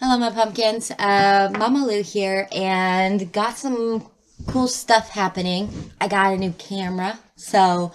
Hello, my pumpkins. Mama Lou here, and got some cool stuff happening. I got a new camera, so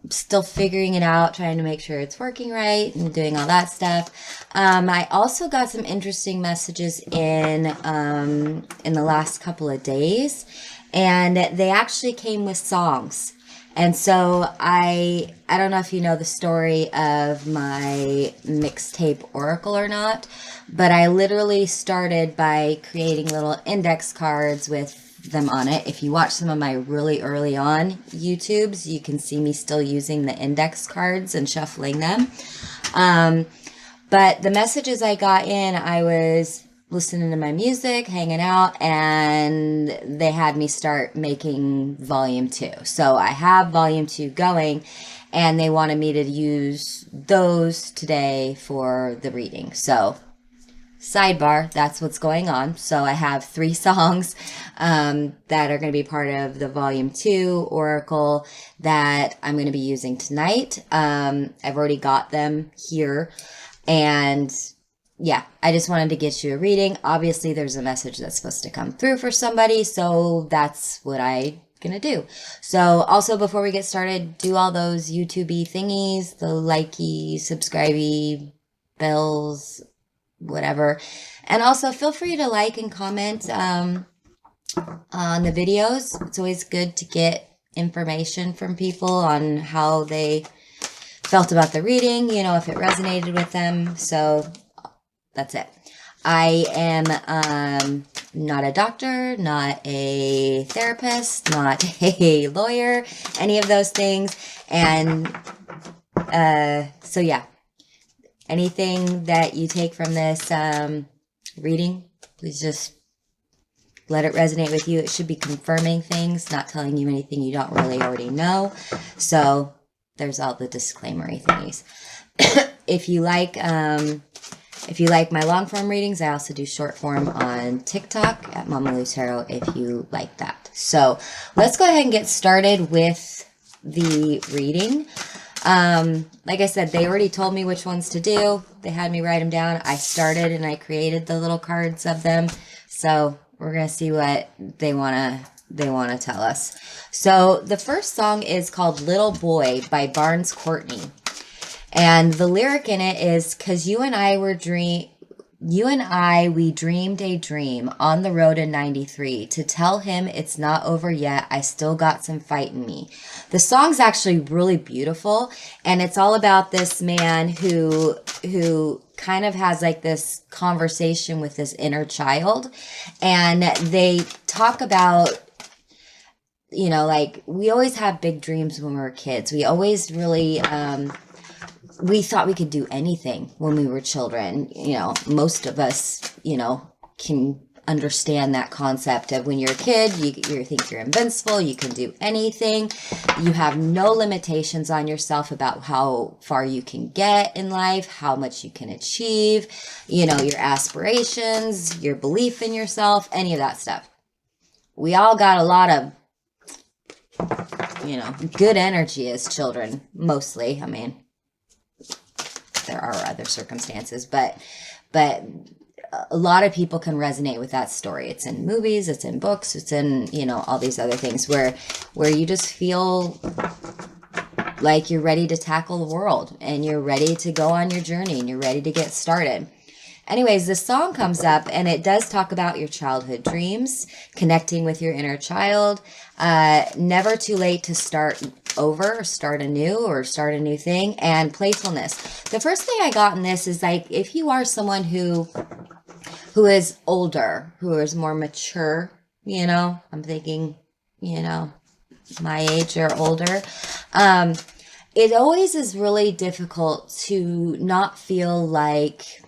I'm still figuring it out, trying to make sure it's working right and doing all that stuff. I also got some interesting messages in the last couple of days, and they actually came with songs. And so I don't know if you know the story of my mixtape Oracle or not, but I literally started by creating little index cards with them on it. If you watch some of my really early on YouTubes, you can see me still using the index cards and shuffling them. Um, but the messages I got in, I was listening to my music, hanging out, and they had me start making volume two. So I have volume two going, and they wanted me to use those today for the reading. So sidebar, that's what's going on. So I have three songs that are going to be part of the volume two oracle that I'm going to be using tonight. I've already got them here, and yeah, I just wanted to get you a reading. Obviously, there's a message that's supposed to come through for somebody, so that's what I gonna do. So also, before we get started, do all those YouTube-y thingies, the likey, subscribey, bells, whatever. And also feel free to like and comment on the videos. It's always good to get information from people on how they felt about the reading, you know, if it resonated with them. So that's it. I am not a doctor, not a therapist, not a lawyer, any of those things. And so yeah, anything that you take from this reading, please just let it resonate with you. It should be confirming things, not telling you anything you don't really already know. So there's all the disclaimery thingies. If you like my long form readings, I also do short form on TikTok at Mama Lou Tarot if you like that. So let's go ahead and get started with the reading. Like I said, they already told me which ones to do. They had me write them down. I started and I created the little cards of them. So we're going to see what they want to tell us. So the first song is called Little Boy by Courtney. And the lyric in it is, "'Cause we dreamed a dream on the road in 93 to tell him it's not over yet. I still got some fight in me." The song's actually really beautiful, and it's all about this man who kind of has like this conversation with this inner child, and they talk about, you know, like, we always have big dreams when we were kids. We always really we thought we could do anything when we were children. You know, most of us, you know, can understand that concept of when you're a kid, you think you're invincible, you can do anything. You have no limitations on yourself about how far you can get in life, how much you can achieve, you know, your aspirations, your belief in yourself, any of that stuff. We all got a lot of, you know, good energy as children, mostly. I mean, there are other circumstances, but a lot of people can resonate with that story. It's in movies, it's in books, it's in, you know, all these other things where you just feel like you're ready to tackle the world and you're ready to go on your journey and you're ready to get started. Anyways, this song comes up and it does talk about your childhood dreams, connecting with your inner child, never too late to start over, start a new thing, and playfulness. The first thing I got in this is, like, if you are someone who is older, who is more mature, you know, I'm thinking, you know, my age or older, it always is really difficult to not feel like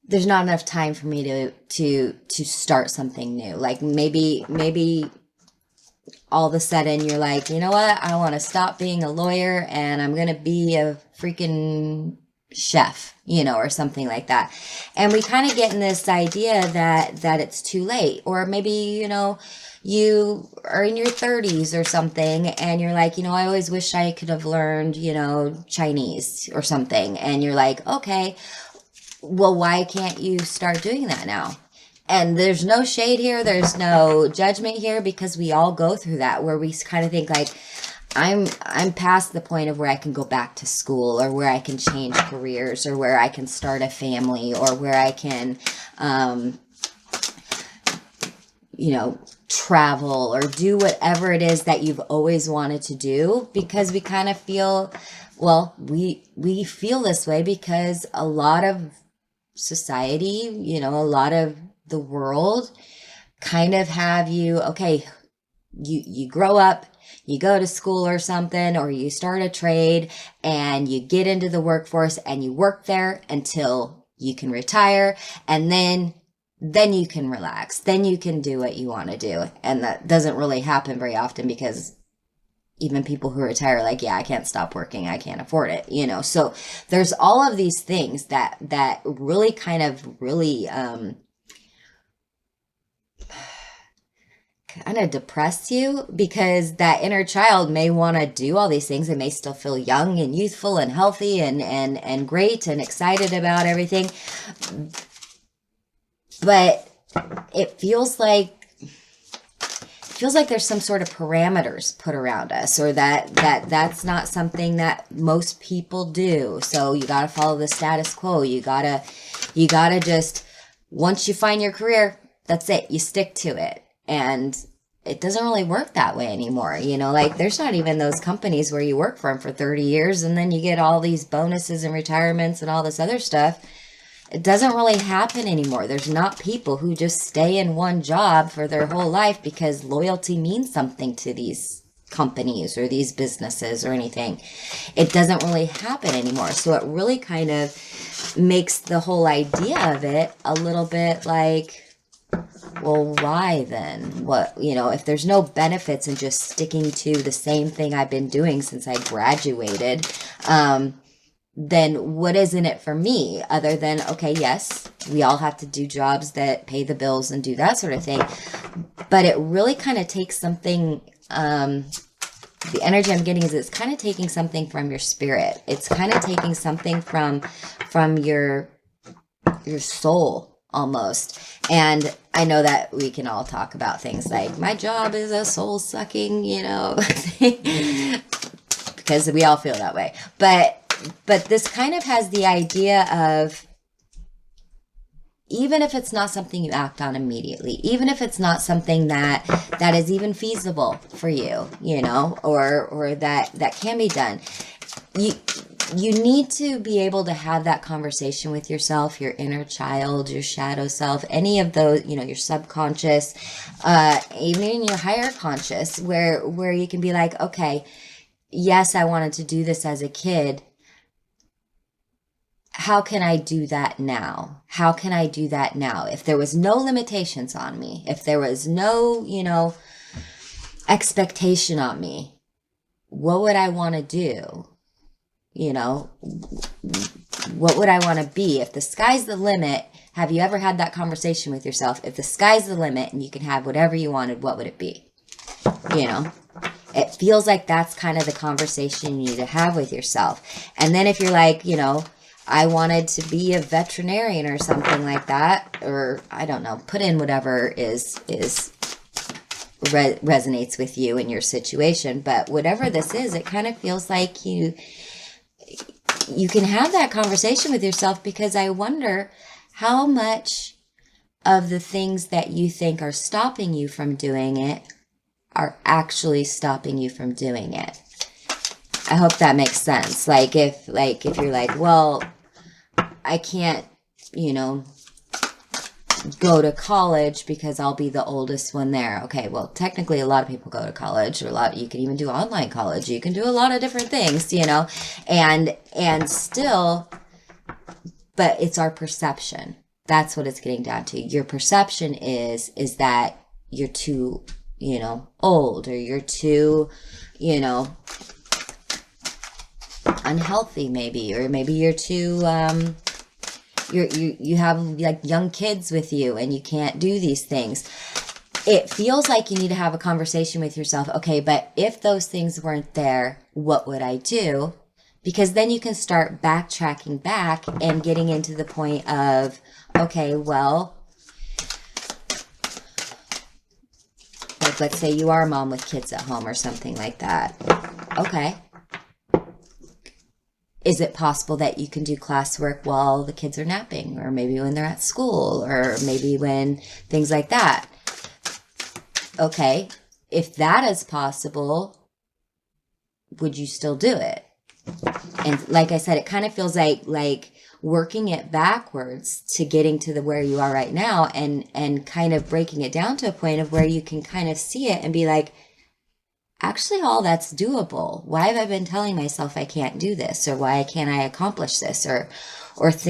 there's not enough time for me to start something new. Like maybe all of a sudden you're like, you know what? I want to stop being a lawyer and I'm going to be a freaking chef, you know, or something like that. And we kind of get in this idea that it's too late. Or maybe, you know, you are in your 30s or something and you're like, you know, I always wish I could have learned, you know, Chinese or something. And you're like, okay, well, why can't you start doing that now? And there's no shade here. There's no judgment here, because we all go through that, where we kind of think like, I'm past the point of where I can go back to school, or where I can change careers, or where I can start a family, or where I can, travel, or do whatever it is that you've always wanted to do, because we kind of feel, well, we feel this way because a lot of society, a lot of the world kind of have you, okay, you grow up, you go to school or something, or you start a trade and you get into the workforce and you work there until you can retire, and then you can relax, then you can do what you want to do. And that doesn't really happen very often, because even people who retire are like, yeah, I can't stop working, I can't afford it, so there's all of these things that really kind of really kind of depress you, because that inner child may want to do all these things and may still feel young and youthful and healthy and great and excited about everything. But it feels like there's some sort of parameters put around us, or that's not something that most people do. So you got to follow the status quo. You got to just, once you find your career, that's it. You stick to it. And it doesn't really work that way anymore. Like, there's not even those companies where you work for them for 30 years and then you get all these bonuses and retirements and all this other stuff. It doesn't really happen anymore. There's not people who just stay in one job for their whole life because loyalty means something to these companies or these businesses or anything. It doesn't really happen anymore. So it really kind of makes the whole idea of it a little bit like, well, why then? What, if there's no benefits in just sticking to the same thing I've been doing since I graduated, then what is in it for me, other than, okay, yes, we all have to do jobs that pay the bills and do that sort of thing. But it really kind of takes something, the energy I'm getting is it's kind of taking something from your spirit. It's kind of taking something from your soul almost. And I know that we can all talk about things like, my job is a soul sucking, because we all feel that way. But this kind of has the idea of, even if it's not something you act on immediately, even if it's not something that is even feasible for you, or that can be done, you need to be able to have that conversation with yourself, your inner child, your shadow self, any of those, your subconscious, even in your higher conscious, where you can be like, okay, yes, I wanted to do this as a kid. How can I do that now? How can I do that now? If there was no limitations on me, if there was no, expectation on me, what would I want to do? What would I want to be? If the sky's the limit, have you ever had that conversation with yourself? If the sky's the limit and you can have whatever you wanted, what would it be? It feels like that's kind of the conversation you need to have with yourself. And then if you're like, I wanted to be a veterinarian or something like that, or I don't know, put in whatever resonates with you in your situation. But whatever this is, it kind of feels like you can have that conversation with yourself, because I wonder how much of the things that you think are stopping you from doing it are actually stopping you from doing it. I hope that makes sense. Like if you're like, well, I can't, go to college because I'll be the oldest one there. Okay, well, technically a lot of people go to college, or you can even do online college. You can do a lot of different things, and still, but it's our perception. That's what it's getting down to. Your perception is that you're too, old, or you're too, unhealthy maybe, or maybe you're too, you have like young kids with you and you can't do these things. It feels like you need to have a conversation with yourself. Okay, but if those things weren't there, what would I do? Because then you can start backtracking back and getting into the point of, okay, well, like let's say you are a mom with kids at home or something like that. Okay. Is it possible that you can do classwork while the kids are napping, or maybe when they're at school, or maybe when things like that? Okay. If that is possible, would you still do it? And like I said, it kind of feels like working it backwards to getting to the where you are right now, and kind of breaking it down to a point of where you can kind of see it and be like, actually, all that's doable. Why have I been telling myself I can't do this, or why can't I accomplish this, or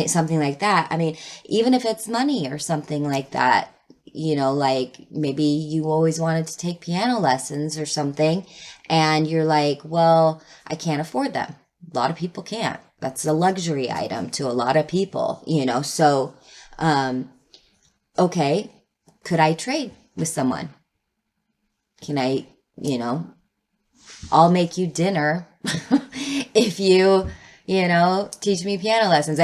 something like that? I mean, even if it's money or something like that, you know, like maybe you always wanted to take piano lessons or something, and you're like, well, I can't afford them. A lot of people can't. That's a luxury item to a lot of people, you know. So, okay, could I trade with someone? Can I, you know, I'll make you dinner if you know, teach me piano lessons.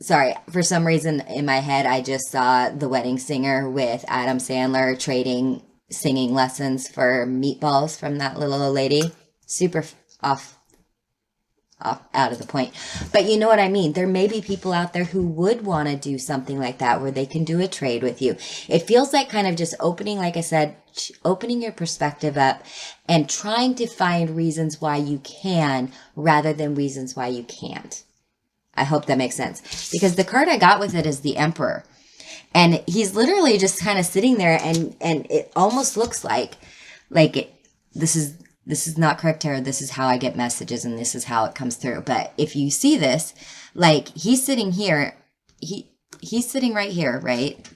Sorry, for some reason in my head, I just saw The Wedding Singer with Adam Sandler trading singing lessons for meatballs from that little old lady. Super off out of the point. But you know what I mean? There may be people out there who would want to do something like that where they can do a trade with you. It feels like kind of just opening, like I said, opening your perspective up and trying to find reasons why you can rather than reasons why you can't. I hope that makes sense. Because the card I got with it is the Emperor. And he's literally just kind of sitting there, and it almost looks like this is not correct tarot. This is how I get messages, and this is how it comes through. But if you see this, like he's sitting here, he's sitting right here, right?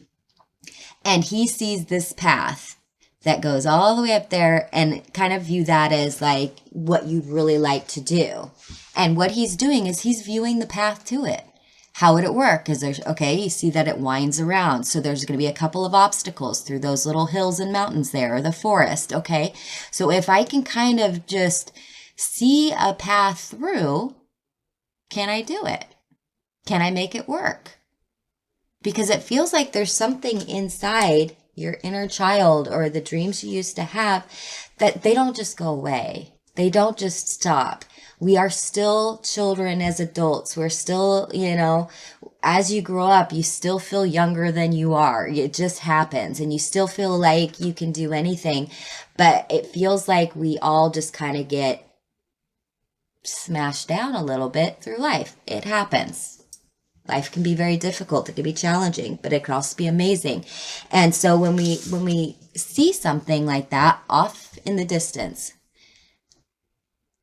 And he sees this path that goes all the way up there, and kind of view that as like what you'd really like to do. And what he's doing is he's viewing the path to it. How would it work? Because there's, okay, you see that it winds around. So there's going to be a couple of obstacles through those little hills and mountains there, or the forest. Okay. So if I can kind of just see a path through, can I do it? Can I make it work? Because it feels like there's something inside your inner child or the dreams you used to have that they don't just go away. They don't just stop. We are still children as adults. We're still, you know, as you grow up, you still feel younger than you are. It just happens, and you still feel like you can do anything. But it feels like we all just kind of get smashed down a little bit through life. It happens. Life can be very difficult. It can be challenging, but it can also be amazing. And so when we see something like that off in the distance,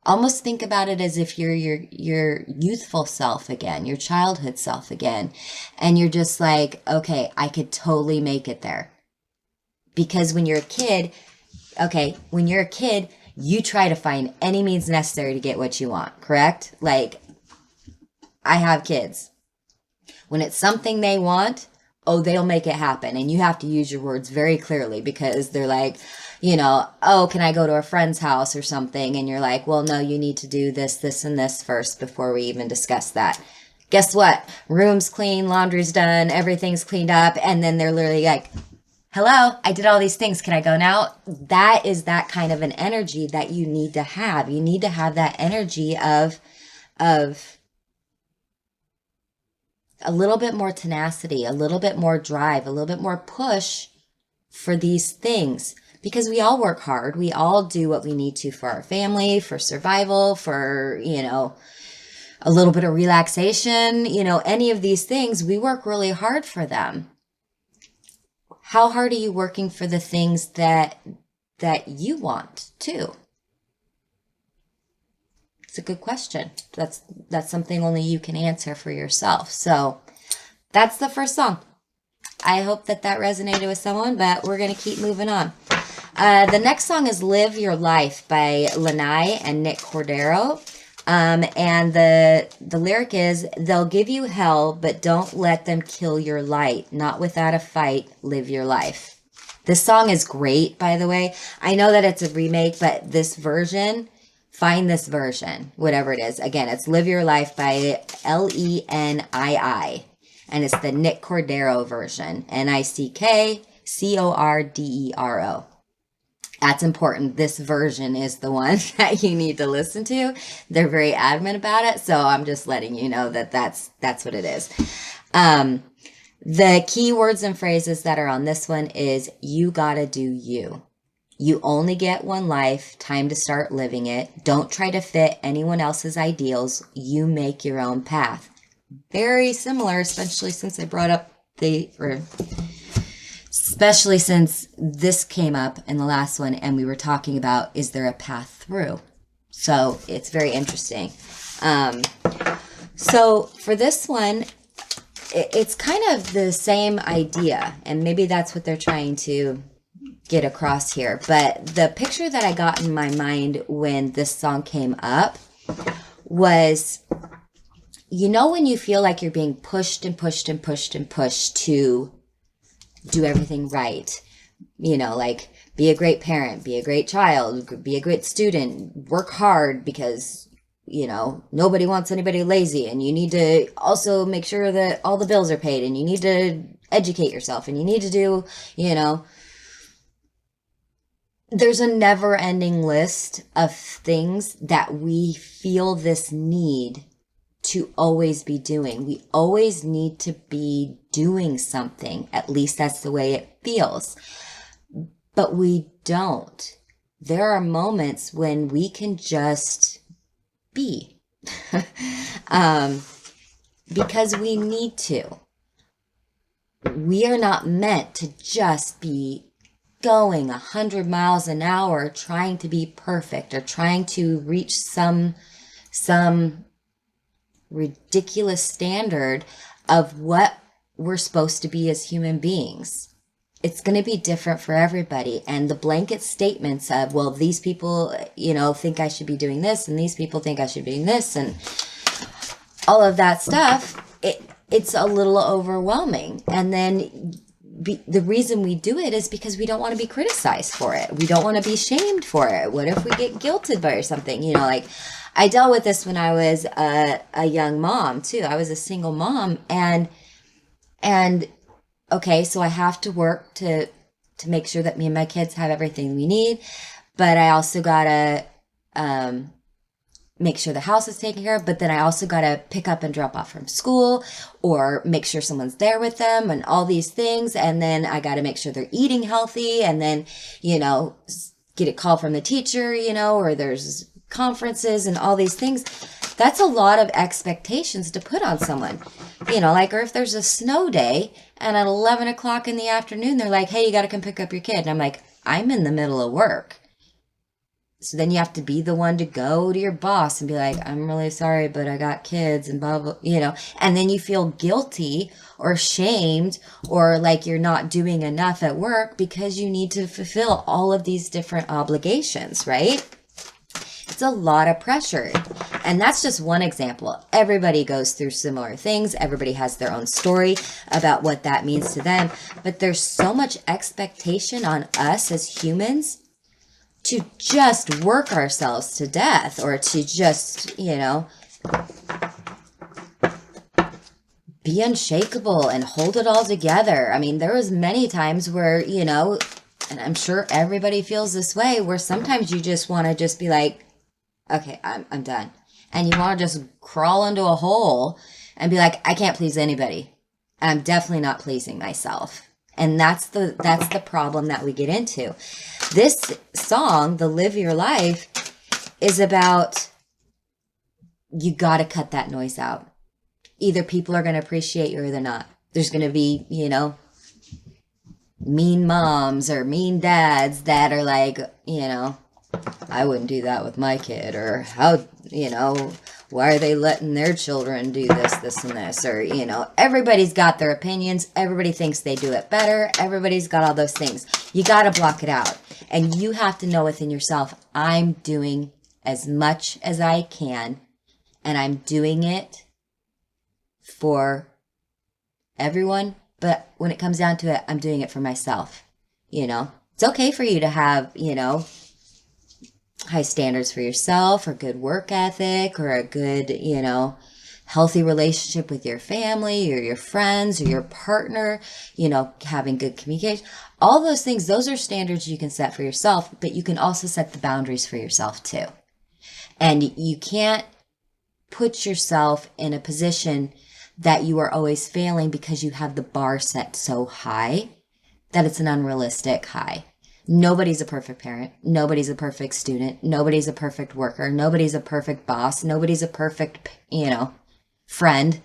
almost think about it as if you're your youthful self again, your childhood self again. And you're just like, okay, I could totally make it there. Because when you're a kid, you try to find any means necessary to get what you want, correct? Like, I have kids. When it's something they want, oh, they'll make it happen. And you have to use your words very clearly, because they're like, you know, oh, can I go to a friend's house or something? And you're like, well, no, you need to do this, this, and this first before we even discuss that. Guess what? Room's clean, laundry's done, everything's cleaned up. And then they're literally like, hello, I did all these things. Can I go now? That is that kind of an energy that you need to have. You need to have that energy of a little bit more tenacity, a little bit more drive, a little bit more push for these things. Because we all work hard. We all do what we need to for our family, for survival, for, you know, a little bit of relaxation, you know, any of these things, we work really hard for them. How hard are you working for the things that you want too? It's a good question. That's something only you can answer for yourself. So that's the first song. I hope that resonated with someone, but we're going to keep moving on. The next song is Live Your Life by Lenii and Cordero. And the lyric is, they'll give you hell, but don't let them kill your light. Not without a fight, live your life. This song is great, by the way. I know that it's a remake, but this version find this version, whatever it is. Again, it's Live Your Life by Lenii. And it's the Nick Cordero version. Nickcordero. That's important. This version is the one that you need to listen to. They're very adamant about it. So I'm just letting you know that that's what it is. The key words and phrases that are on this one is you gotta do you. You only get one life, time to start living it. Don't try to fit anyone else's ideals. You make your own path. Very similar, especially since I brought up especially since this came up in the last one and we were talking about, is there a path through? So it's very interesting. So for this one, it's kind of the same idea, and maybe that's what they're trying to get across here. But the picture that I got in my mind when this song came up was, you know, when you feel like you're being pushed and pushed and pushed and pushed to do everything right, you know, like be a great parent, be a great child, be a great student, work hard because, you know, nobody wants anybody lazy, and you need to also make sure that all the bills are paid, and you need to educate yourself, and you need to do, you know, there's a never-ending list of things that we feel this need to always be doing. We always need to be doing something. At least that's the way it feels. But we don't. There are moments when we can just be. Because we need to. We are not meant to just be going 100 miles an hour trying to be perfect or trying to reach some ridiculous standard of what we're supposed to be as human beings. It's going to be different for everybody. And the blanket statements of, well, these people, you know, think I should be doing this, and these people think I should be doing this, and all of that stuff, it's a little overwhelming. And then the reason we do it is because we don't want to be criticized for it. We don't want to be shamed for it. What if we get guilted by or something? You know, like I dealt with this when I was a young mom too. I was a single mom, and okay, so I have to work to make sure that me and my kids have everything we need, but I also gotta make sure the house is taken care of, but then I also got to pick up and drop off from school or make sure someone's there with them and all these things. And then I got to make sure they're eating healthy, and then, you know, get a call from the teacher, you know, or there's conferences and all these things. That's a lot of expectations to put on someone, you know, like, or if there's a snow day and at 11 o'clock in the afternoon, they're like, hey, you got to come pick up your kid. And I'm like, I'm in the middle of work. So then you have to be the one to go to your boss and be like, I'm really sorry, but I got kids and blah, blah, you know, and then you feel guilty or shamed or like you're not doing enough at work because you need to fulfill all of these different obligations, right? It's a lot of pressure. And that's just one example. Everybody goes through similar things. Everybody has their own story about what that means to them. But there's so much expectation on us as humans to just work ourselves to death, or to just, you know, be unshakable and hold it all together. I mean, there was many times where, you know, and I'm sure everybody feels this way, where sometimes you just want to just be like, okay, I'm done. And you want to just crawl into a hole and be like, I can't please anybody. I'm definitely not pleasing myself. And that's the problem that we get into. This song, the Live Your Life, is about, you got to cut that noise out. Either people are going to appreciate you or they're not. There's going to be, you know, mean moms or mean dads that are like, you know, I wouldn't do that with my kid, or how, you know, why are they letting their children do this and this? Or, you know, everybody's got their opinions. Everybody thinks they do it better. Everybody's got all those things. You got to block it out. And you have to know within yourself, I'm doing as much as I can, and I'm doing it for everyone. But when it comes down to it, I'm doing it for myself. You know, it's okay for you to have, you know, high standards for yourself, or good work ethic, or a good, you know, healthy relationship with your family or your friends or your partner, you know, having good communication. All those things, those are standards you can set for yourself, but you can also set the boundaries for yourself too. And you can't put yourself in a position that you are always failing because you have the bar set so high that it's an unrealistic high. Nobody's a perfect parent. Nobody's a perfect student. Nobody's a perfect worker. Nobody's a perfect boss. Nobody's a perfect, you know, friend.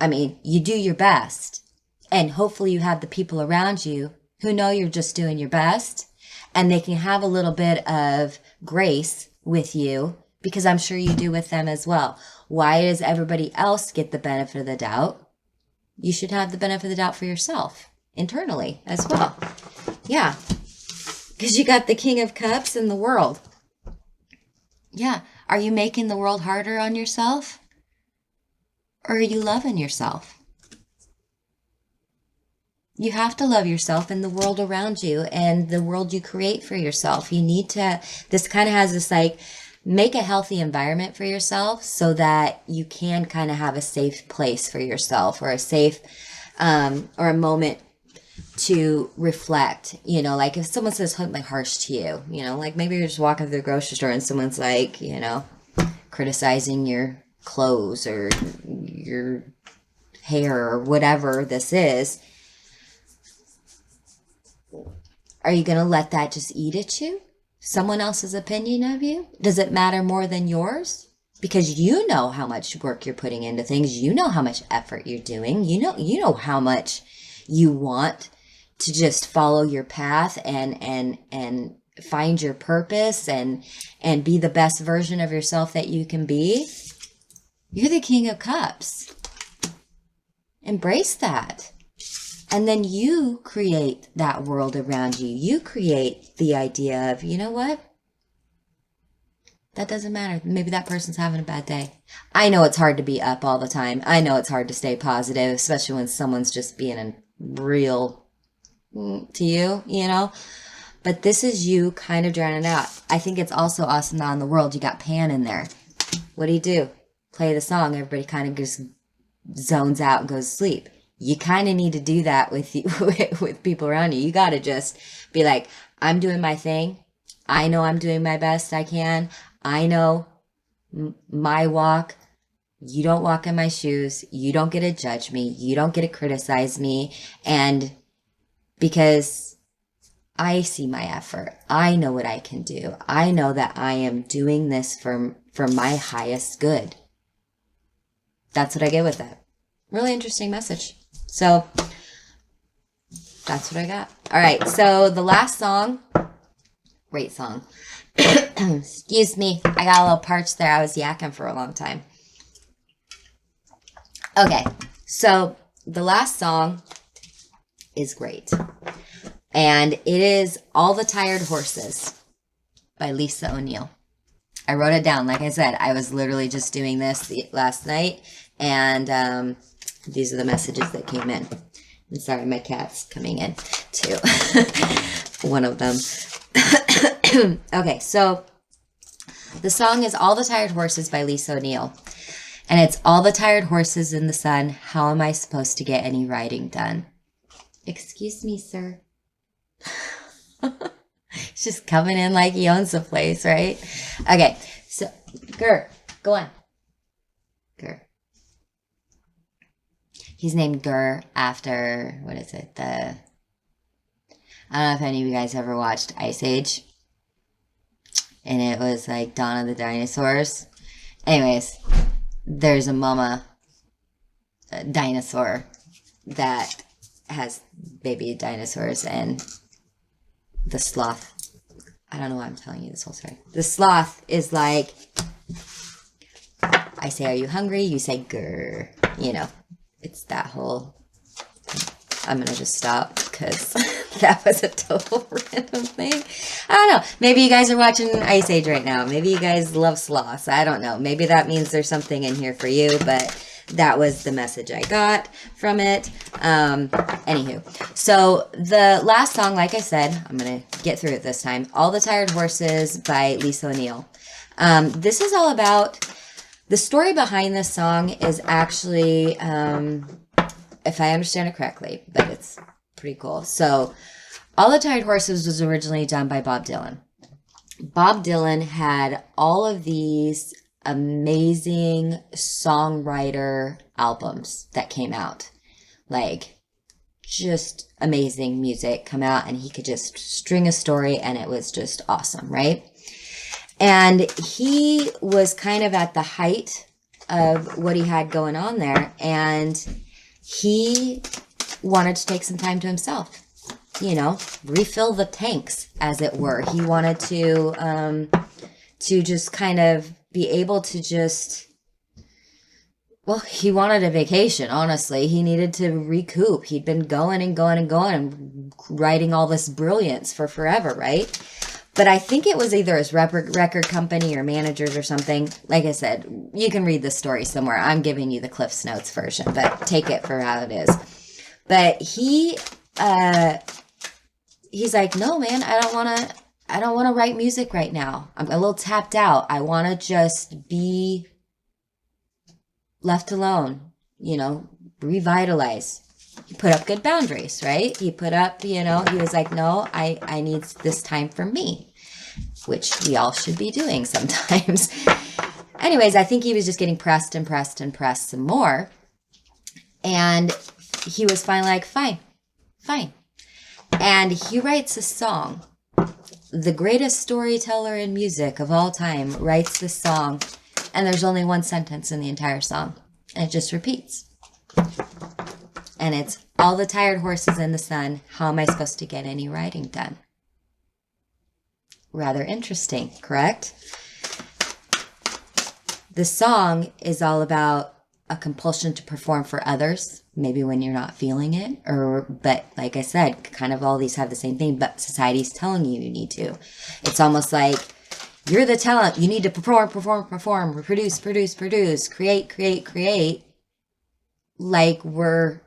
I mean, you do your best. And hopefully you have the people around you who know you're just doing your best, and they can have a little bit of grace with you, because I'm sure you do with them as well. Why does everybody else get the benefit of the doubt? You should have the benefit of the doubt for yourself internally as well. Yeah. Because you got the King of Cups in the world. Yeah. Are you making the world harder on yourself? Or are you loving yourself? You have to love yourself and the world around you and the world you create for yourself. You need to, this kind of has this like, make a healthy environment for yourself so that you can kind of have a safe place for yourself, or a safe, or a moment to reflect. You know, like if someone says something harsh to you, you know, like maybe you're just walking through the grocery store and someone's like, you know, criticizing your clothes or your hair or whatever this is. Are you going to let that just eat at you? Someone else's opinion of you? Does it matter more than yours? Because you know how much work you're putting into things. You know how much effort you're doing. You know how much you want to just follow your path and find your purpose and be the best version of yourself that you can be. You're the King of Cups. Embrace that. And then you create that world around you. You create the idea of, you know what? That doesn't matter. Maybe that person's having a bad day. I know it's hard to be up all the time. I know it's hard to stay positive, especially when someone's just being real to you, you know? But this is you kind of drowning out. I think it's also awesome that in the world you got Pan in there. What do? Play the song. Everybody kind of just zones out and goes to sleep. You kind of need to do that with you, with people around you. You got to just be like, I'm doing my thing. I know I'm doing my best I can. I know my walk. You don't walk in my shoes. You don't get to judge me. You don't get to criticize me. And because I see my effort, I know what I can do. I know that I am doing this for my highest good. That's what I get with that. Really interesting message. So that's what I got. All right. So the last song, great song. Excuse me. I got a little parched there. I was yakking for a long time. Okay. So the last song is great. And it is All the Tired Horses by Lisa O'Neill. I wrote it down. Like I said, I was literally just doing this last night. And these are the messages that came in. I'm sorry, my cat's coming in too. One of them. Okay, so the song is All the Tired Horses by Lisa O'Neill. And it's all the tired horses in the sun. How am I supposed to get any riding done? Excuse me, sir. He's just coming in like he owns the place, right? Okay, so, Gur, go on. Gur. He's named Gur after, what is it? I don't know if any of you guys ever watched Ice Age. And it was like Dawn of the Dinosaurs. Anyways, there's a mama dinosaur that has baby dinosaurs, and the sloth, I don't know why I'm telling you this whole story. The sloth is like, I say, are you hungry? You say, grr. You know, it's that whole, I'm going to just stop because that was a total random thing. I don't know. Maybe you guys are watching Ice Age right now. Maybe you guys love sloths. I don't know. Maybe that means there's something in here for you, but that was the message I got from it. Anywho, so the last song, like I said, I'm going to get through it this time. All the Tired Horses by Lisa O'Neill. This is all about, the story behind this song is actually, if I understand it correctly, but it's pretty cool. So All the Tired Horses was originally done by Bob Dylan. Bob Dylan had all of these amazing songwriter albums that came out. Like, just amazing music come out, and he could just string a story, and it was just awesome, right? And he was kind of at the height of what he had going on there, and he wanted to take some time to himself, you know, refill the tanks, as it were. He wanted to just kind of be able to just, well, he wanted a vacation, honestly. He needed to recoup. He'd been going and going and going and writing all this brilliance for forever, right? But I think it was either his record company or managers or something. Like I said, you can read the story somewhere. I'm giving you the Cliff's Notes version, but take it for how it is. But he's like, no, man, I don't want to write music right now. I'm a little tapped out. I want to just be left alone, you know, revitalize. He put up good boundaries, right? He put up, you know, he was like, no, I need this time for me, which we all should be doing sometimes. Anyways, I think he was just getting pressed and pressed and pressed some more. And he was finally like, fine. And he writes a song. The greatest storyteller in music of all time writes this song, and there's only one sentence in the entire song, and it just repeats. And it's, all the tired horses in the sun, how am I supposed to get any writing done? Rather interesting, correct? The song is all about a compulsion to perform for others, maybe when you're not feeling it, but like I said, kind of all these have the same thing, but society's telling you need to. It's almost like, you're the talent, you need to perform, produce, create, like we're,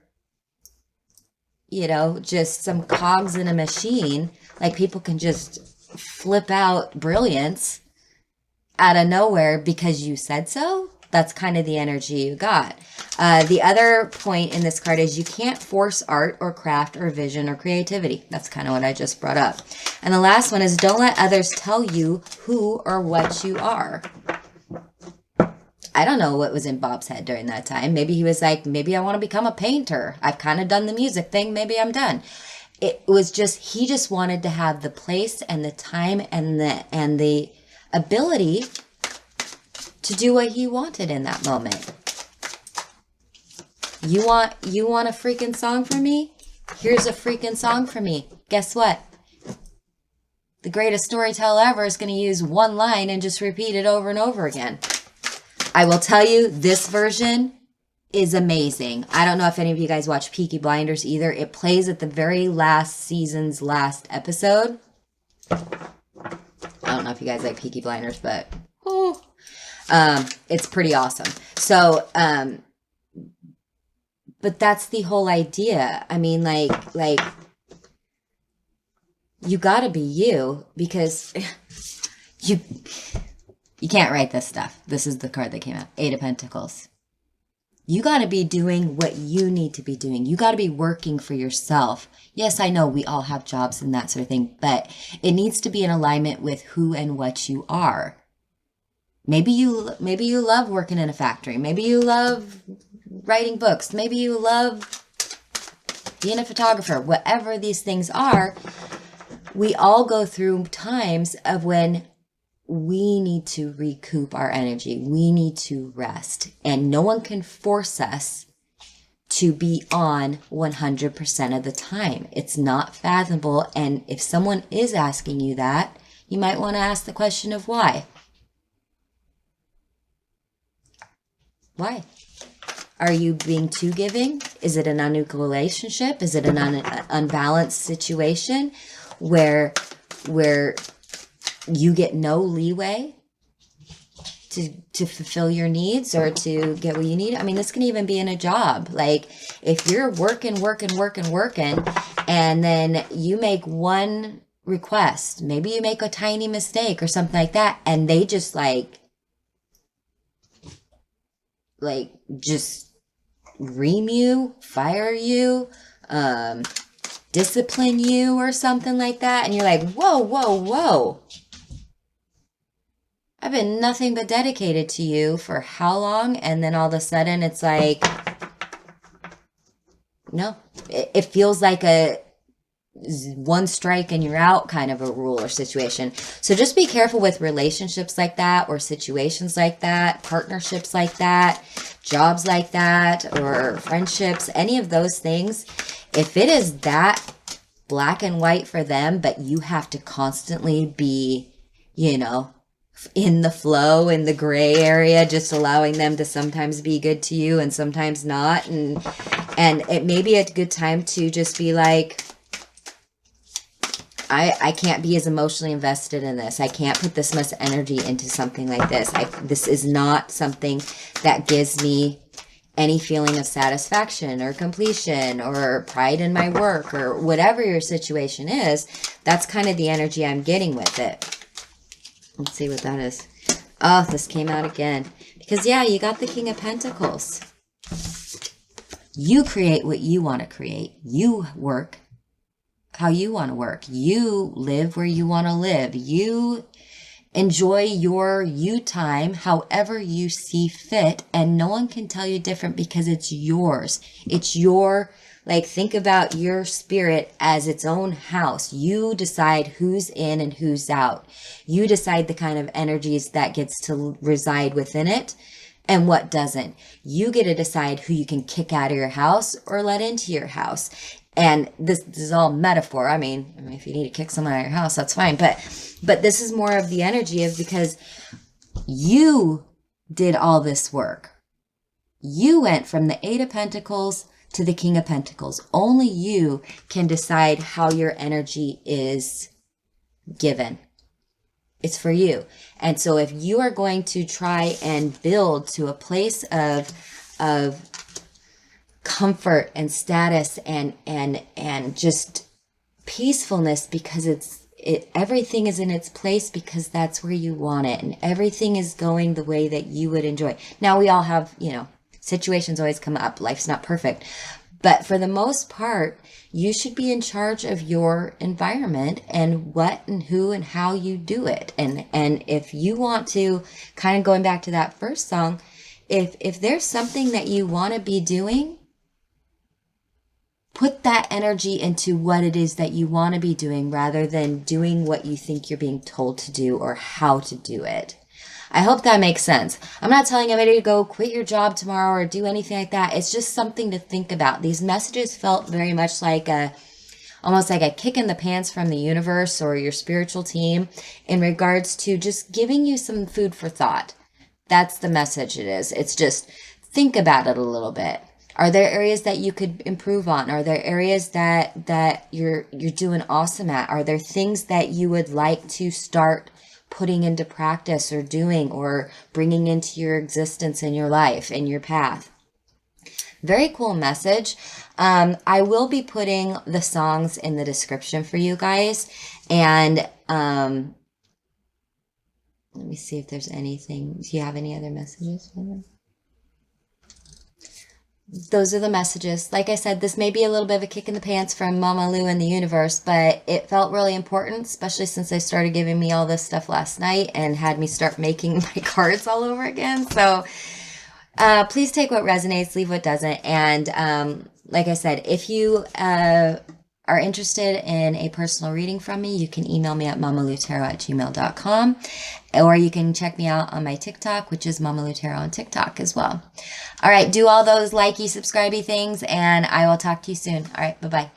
you know, just some cogs in a machine. Like people can just flip out brilliance out of nowhere because you said so. That's kind of the energy you got. The other point in this card is you can't force art or craft or vision or creativity. That's kind of what I just brought up. And the last one is, don't let others tell you who or what you are. I don't know what was in Bob's head during that time. Maybe he was like, maybe I want to become a painter. I've kind of done the music thing. Maybe I'm done. It was just, he just wanted to have the place and the time and the ability to do what he wanted in that moment. You want a freaking song from me? Here's a freaking song from me. Guess what? The greatest storyteller ever is going to use one line and just repeat it over and over again. I will tell you, this version is amazing. I don't know if any of you guys watch Peaky Blinders either. It plays at the very last season's last episode. I don't know if you guys like Peaky Blinders, but it's pretty awesome. So, but that's the whole idea. I mean, like you gotta be you, because you can't write this stuff. This is the card that came out. 8 of Pentacles. You got to be doing what you need to be doing. You got to be working for yourself. Yes, I know we all have jobs and that sort of thing, but it needs to be in alignment with who and what you are. Maybe you love working in a factory. Maybe you love writing books. Maybe you love being a photographer. Whatever these things are, we all go through times of when we need to recoup our energy. We need to rest. And no one can force us to be on 100% of the time. It's not fathomable. And if someone is asking you that, you might want to ask the question of why. Why? Are you being too giving? Is it an unequal relationship? Is it an unbalanced situation where you get no leeway? to fulfill your needs or to get what you need. I mean, this can even be in a job. Like if you're working, and then you make one request, maybe you make a tiny mistake or something like that, and they just just ream you, fire you, discipline you or something like that. And you're like, whoa. I've been nothing but dedicated to you for how long? And then all of a sudden it's like, no, it feels like a one strike and you're out kind of a rule or situation. So just be careful with relationships like that, or situations like that, partnerships like that, jobs like that, or friendships, any of those things. If it is that black and white for them, but you have to constantly be, in the flow, in the gray area, just allowing them to sometimes be good to you and sometimes not. And it may be a good time to just be like, I can't be as emotionally invested in this. I can't put this much energy into something like this. This is not something that gives me any feeling of satisfaction or completion or pride in my work, or whatever your situation is. That's kind of the energy I'm getting with it. Let's see what that is. Oh, this came out again. Because, yeah, you got the King of Pentacles. You create what you want to create. You work how you want to work. You live where you want to live. You enjoy your you time however you see fit. And no one can tell you different because it's yours. It's your... think about your spirit as its own house. You decide who's in and who's out. You decide the kind of energies that gets to reside within it and what doesn't. You get to decide who you can kick out of your house or let into your house. And this is all metaphor. I mean, if you need to kick someone out of your house, that's fine. But this is more of the energy of, because you did all this work. You went from the Eight of Pentacles to the King of Pentacles. Only you can decide how your energy is given. It's for you. And so if you are going to try and build to a place of comfort and status and just peacefulness, because everything is in its place because that's where you want it, and everything is going the way that you would enjoy. Now we all have, situations always come up. Life's not perfect. But for the most part, you should be in charge of your environment and what and who and how you do it. And if you want to, kind of going back to that first song, if there's something that you want to be doing, put that energy into what it is that you want to be doing rather than doing what you think you're being told to do or how to do it. I hope that makes sense. I'm not telling anybody to go quit your job tomorrow or do anything like that. It's just something to think about. These messages felt very much like almost like a kick in the pants from the universe or your spiritual team in regards to just giving you some food for thought. That's the message it is. It's just think about it a little bit. Are there areas that you could improve on? Are there areas that you're doing awesome at? Are there things that you would like to start putting into practice or doing or bringing into your existence in your life, in your path? Very cool message. I will be putting the songs in the description for you guys. And let me see if there's anything. Do you have any other messages for them? Those are the messages. Like I said, this may be a little bit of a kick in the pants from Mama Lou and the universe, but it felt really important, especially since they started giving me all this stuff last night and had me start making my cards all over again. So please take what resonates, leave what doesn't. And like I said, if you are interested in a personal reading from me, you can email me at mamalutero@gmail.com, or you can check me out on my TikTok, which is Mama Lutero on TikTok as well. All right, do all those likey, subscribey things, and I will talk to you soon. All right, bye-bye.